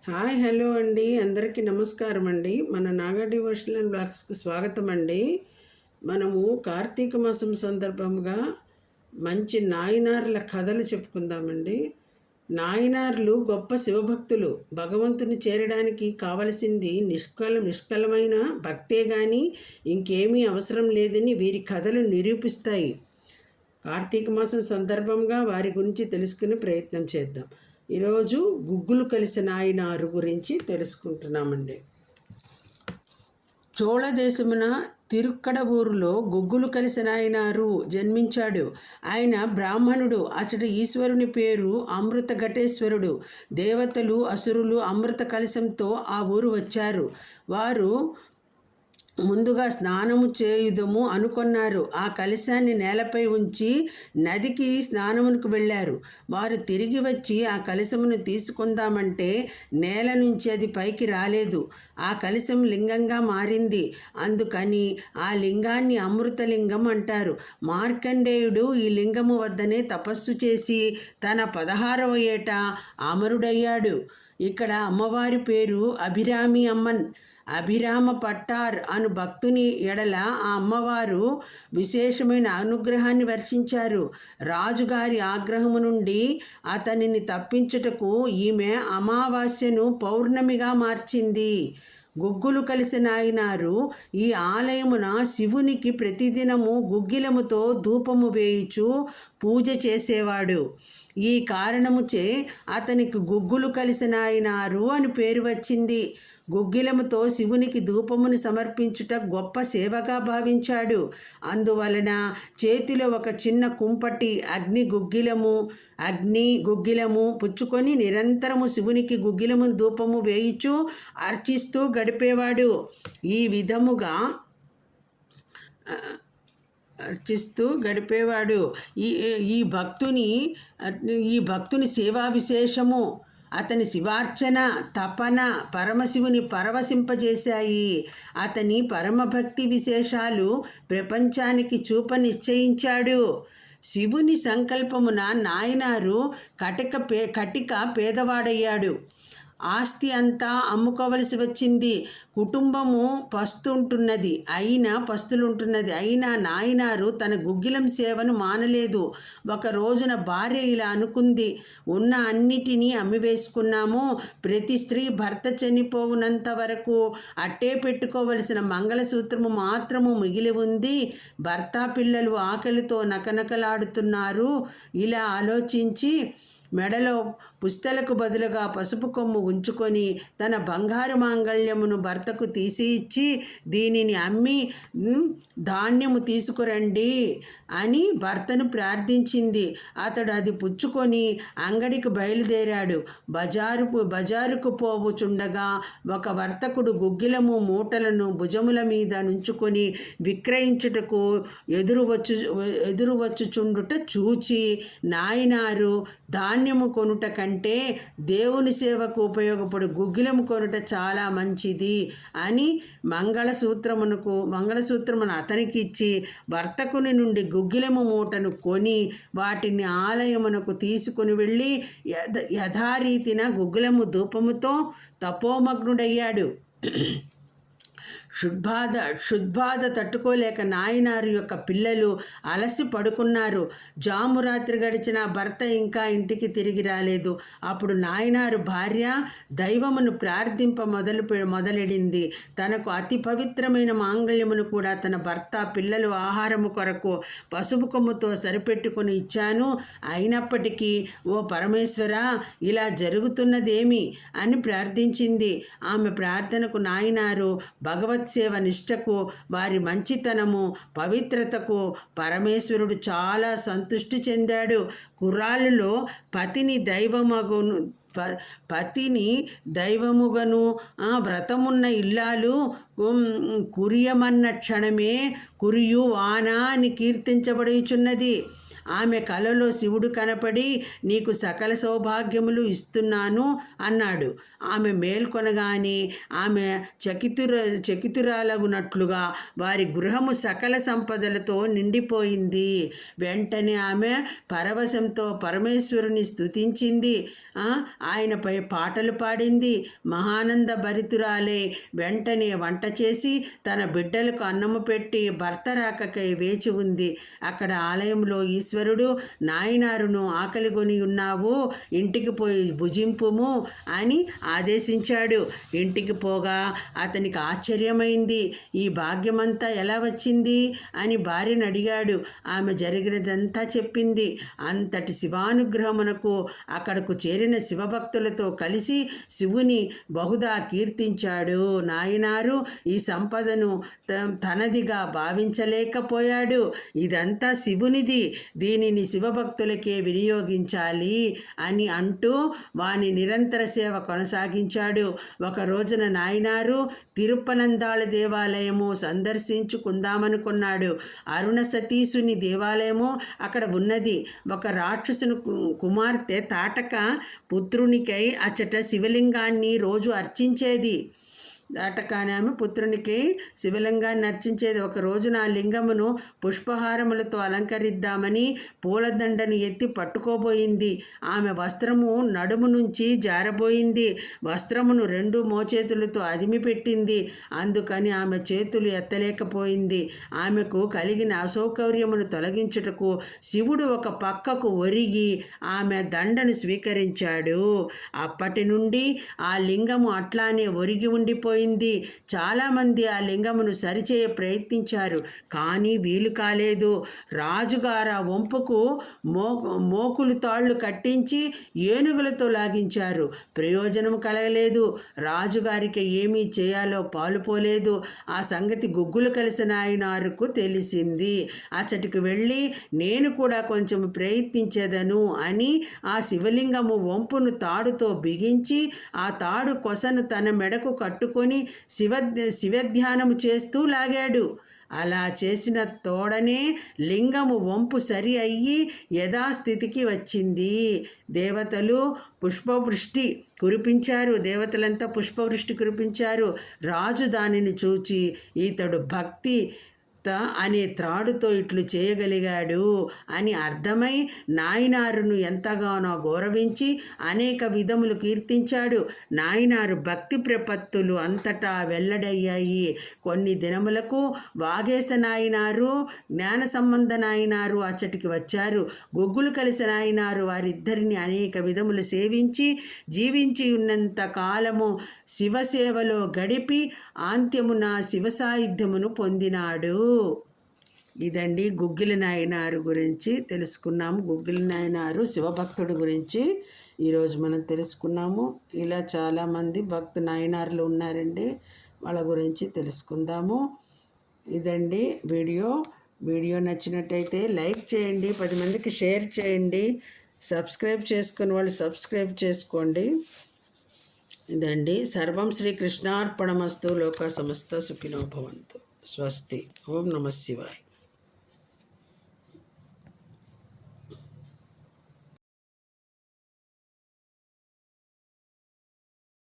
Hi hello అండి, అందరికీ నమస్కారం అండి. మన నాగా డివోషనల్ బ్లాగ్స్కి స్వాగతం అండి. మనము కార్తీక మాసం సందర్భంగా మంచి నాయనార్ల కథలు చెప్పుకుందామండి. నాయనార్లు గొప్ప శివభక్తులు. భగవంతుని చేరడానికి కావలసింది నిష్కలమైన భక్తే కానీ ఇంకేమీ అవసరం లేదని వీరి కథలు నిరూపిస్తాయి. కార్తీక మాసం సందర్భంగా వారి గురించి తెలుసుకునే ప్రయత్నం చేద్దాం. ఈరోజు గుగ్గులు కలిసిన నాయనారు గురించి తెలుసుకుంటున్నామండి. చోళ దేశమున తిరుక్కడవూరులో గుగ్గులు కలిసిన నాయనారు జన్మించాడు. ఆయన బ్రాహ్మణుడు. అతడి ఈశ్వరుని పేరు అమృత ఘటేశ్వరుడు. దేవతలు అసురులు అమృత కలశంతో ఆ ఊరు వచ్చారు. వారు ముందుగా స్నానము చేయుదము అనుకున్నారు. ఆ కలశాన్ని నేలపై ఉంచి నదికి స్నానమునకు వెళ్ళారు. వారు తిరిగి వచ్చి ఆ కలశమును తీసుకుందామంటే నేల నుంచి అది పైకి రాలేదు. ఆ కలశం లింగంగా మారింది. అందుకని ఆ లింగాన్ని అమృతలింగం అంటారు. మార్కండేయుడు ఈ లింగము వద్దనే తపస్సు చేసి తన 16వ ఏట అమరుడయ్యాడు. ఇక్కడ అమ్మవారి పేరు అభిరామి అమ్మన్. అభిరామ పట్టార్ అను భక్తుని ఎడల ఆ అమ్మవారు విశేషమైన అనుగ్రహాన్ని వర్షించారు. రాజుగారి ఆగ్రహము నుండి అతనిని తప్పించుటకు ఈమె అమావాస్యను పౌర్ణమిగా మార్చింది. గుగ్గులు కలిసిన నాయనారు ఈ ఆలయమున శివునికి ప్రతిదినము గుగ్గిలముతో ధూపము వేయుచు పూజ చేసేవాడు. ఈ కారణముచే అతనికి గుగ్గులు కలిసిన నాయనారు అని పేరు వచ్చింది. గుగ్గిలముతో శివునికి ధూపమును సమర్పించుట గొప్ప సేవగా భావించాడు. అందువలన చేతిలో ఒక చిన్న కుంపటి అగ్ని గుగ్గిలము పుచ్చుకొని నిరంతరము శివునికి గుగ్గిలము ధూపము వేయిచు అర్చిస్తూ గడిపేవాడు. ఈ విధముగా ఈ భక్తుని సేవా విశేషము అతని శివార్చన తపన పరమశివుని పరవశింపజేశాయి. అతని పరమభక్తి విశేషాలు ప్రపంచానికి చూప నిశ్చయించాడు. శివుని సంకల్పమున నాయనారు కటిక పేదవాడయ్యాడు. ఆస్తి అంతా అమ్ముకోవలసి వచ్చింది. కుటుంబము పస్తులుంటున్నది. అయినా నాయనారు తన గుగ్గిలం సేవను మానలేదు. ఒక రోజున భార్య ఇలా అనుకుంది, ఉన్న అన్నిటినీ అమ్మివేసుకున్నాము. ప్రతి స్త్రీ భర్త చనిపోవునంత వరకు అట్టే పెట్టుకోవలసిన మంగళసూత్రము మాత్రము మిగిలి ఉంది. భర్త పిల్లలు ఆకలితో నకనకలాడుతున్నారు. ఇలా ఆలోచించి మెడలో పుస్తలకు బదులుగా పసుపు కొమ్ము ఉంచుకొని తన బంగారు మాంగళ్యమును భర్తకు తీసి ఇచ్చి, దీనిని అమ్మి ధాన్యము తీసుకురండి అని భర్తను అతడు అది పుచ్చుకొని అంగడికి బయలుదేరాడు. బజారుకు పోవుచుండగా ఒక వర్తకుడు గుగ్గిలము మూటలను భుజముల మీద నుంచుకొని విక్రయించుటకు ఎదురు వచ్చుచుండుట చూచి నాయనారు ధాన్యము కొనుట కంటే దేవుని సేవకు ఉపయోగపడు గుగ్గిలము కొనుట చాలా మంచిది అని మంగళసూత్రమును అతనికి ఇచ్చి వర్తకుని నుండి గుగ్గిలము మూటను కొని వాటిని ఆలయమునకు తీసుకుని వెళ్ళి యథారీతిన గుగ్గిలము ధూపముతో తపోమగ్నుడయ్యాడు. క్షుద్బాధ తట్టుకోలేక నాయనారు యొక్క పిల్లలు అలసి పడుకున్నారు. జామురాత్రి గడిచిన భర్త ఇంకా ఇంటికి తిరిగి రాలేదు. అప్పుడు నాయనారు భార్య దైవమును ప్రార్థింప మొదలెడింది. తనకు అతి పవిత్రమైన మాంగళ్యమును కూడా తన భర్త పిల్లలు ఆహారము కొరకు పసుపు కొమ్ముతో సరిపెట్టుకుని ఇచ్చాను. అయినప్పటికీ ఓ పరమేశ్వర, ఇలా జరుగుతున్నదేమి అని ప్రార్థించింది. ఆమె ప్రార్థనకు నాయనారు భగవత్ సేవ నిష్టకు వారి మంచితనము పవిత్రతకు పరమేశ్వరుడు చాలా సంతృష్టి చెందాడు. కుర్రాళ్ళలో పతిని దైవముగను వ్రతమున్న ఇల్లాలు కురియమన్న క్షణమే కురియు వాన అని కీర్తించబడుచున్నది. ఆమె కలలో శివుడు కనపడి నీకు సకల సౌభాగ్యములు ఇస్తున్నాను అన్నాడు. ఆమె మేల్కొనగానే ఆమె చకితురాలగునట్లుగా వారి గృహము సకల సంపదలతో నిండిపోయింది. వెంటనే ఆమె పరవశంతో పరమేశ్వరుని స్తుతించింది, ఆయనపై పాటలు పాడింది. మహానంద భరితురాలే వెంటనే వంట చేసి తన బిడ్డలకు అన్నము పెట్టి భర్త రాకకై వేచి ఉంది. అక్కడ ఆలయంలో ఈశ్వరుడు నాయనారును ఆకలిగొని ఉన్నావు, ఇంటికి పోయి భుజింపుము అని ఆదేశించాడు. ఇంటికి పోగా అతనికి ఆశ్చర్యమైంది. ఈ భాగ్యమంతా ఎలా వచ్చింది అని భార్యను అడిగాడు. ఆమె జరిగినదంతా చెప్పింది. అంతటి శివానుగ్రహమునకు అక్కడకు చేరిన శివభక్తులతో కలిసి శివుని బహుదా కీర్తించాడు. నాయనారు ఈ సంపదను తనదిగా భావించలేకపోయాడు. ఇదంతా శివునిది, దీనిని శివభక్తులకే వినియోగించాలి అని అంటూ వాని నిరంతర సేవ కొనసాగించాడు. ఒక రోజున నాయనారు తిరుప్పనందాళ దేవాలయము సందర్శించుకుందామనుకున్నాడు. అరుణ సతీసుని దేవాలయము అక్కడ ఉన్నది. ఒక రాక్షసుని కుమార్తె తాటక పుత్రునికై అచ్చట శివలింగాన్ని రోజు అర్చించేది. దాటకానే ఆమె పుత్రునికి శివలింగాన్ని అర్చించేది. ఒక రోజున ఆ లింగమును పుష్పహారములతో అలంకరిద్దామని పూలదండను ఎత్తి పట్టుకోబోయింది. ఆమె వస్త్రము నడుము నుంచి జారబోయింది. వస్త్రమును 2 మోచేతులతో అదిమి పెట్టింది. అందుకని ఆమె చేతులు ఎత్తలేకపోయింది. ఆమెకు కలిగిన అసౌకర్యమును తొలగించుటకు శివుడు ఒక పక్కకు ఒరిగి ఆమె దండను స్వీకరించాడు. అప్పటి నుండి ఆ లింగము అట్లానే ఒరిగి ఉండిపోయింది. చాలామంది ఆ లింగమును సరిచేయ ప్రయత్నించారు, కానీ వీలు కాలేదు. రాజుగారు ఆ వంపుకు మోకులు తాళ్లు కట్టించి ఏనుగులతో లాగించారు. ప్రయోజనం కలగలేదు. రాజుగారికి ఏమీ చేయాలో పాలుపోలేదు. ఆ సంగతి గుగ్గులు కలిసిన నాయనారుకు తెలిసింది. అచ్చటికి వెళ్ళి నేను కూడా కొంచెం ప్రయత్నించేదను అని ఆ శివలింగము వంపును తాడుతో బిగించి ఆ తాడు కొసను తన మెడకు కట్టుకొని శివధ్యానము చేస్తూ లాగాడు. అలా చేసిన తోడనే లింగము వంపు సరి అయ్యి యథాస్థితికి వచ్చింది. దేవతలు పుష్పవృష్టి కురిపించారు. దేవతలంతా పుష్పవృష్టి కురిపించారు. రాజు దానిని చూచి ఈతడు భక్తి అనే త్రాడుతో ఇట్లు చేయగలిగాడు అని అర్థమై నాయనారును ఎంతగానో గౌరవించి అనేక విధములు కీర్తించాడు. నాయనారు భక్తి ప్రపత్తులు అంతటా వెల్లడయ్యాయి. కొన్ని దినములకు వాగేశ నాయనారు, జ్ఞాన సంబంధ నాయనారు అచ్చటికి వచ్చారు. గుగ్గులు కలిసిన నాయనారు వారిద్దరిని అనేక విధములు సేవించి జీవించి ఉన్నంత కాలము శివసేవలో గడిపి అంత్యమున శివ సాయుధ్యమును పొందినాడు. ఇదండి గుగ్గిలి నాయనారు గురించి తెలుసుకున్నాము. గుగ్గిలి నాయనారు శివభక్తుడి గురించి ఈరోజు మనం తెలుసుకున్నాము. ఇలా చాలామంది భక్తు నాయనారులు ఉన్నారండి, వాళ్ళ గురించి తెలుసుకుందాము. ఇదండి వీడియో నచ్చినట్టయితే లైక్ చేయండి, 10 మందికి షేర్ చేయండి, సబ్స్క్రైబ్ చేసుకుని వాళ్ళు సబ్స్క్రైబ్ చేసుకోండి. ఇదండి. సర్వం శ్రీకృష్ణార్పణమస్తు. లోకా సమస్త సుఖినో భవంతు. స్వస్తి. ఓం నమః శివాయ.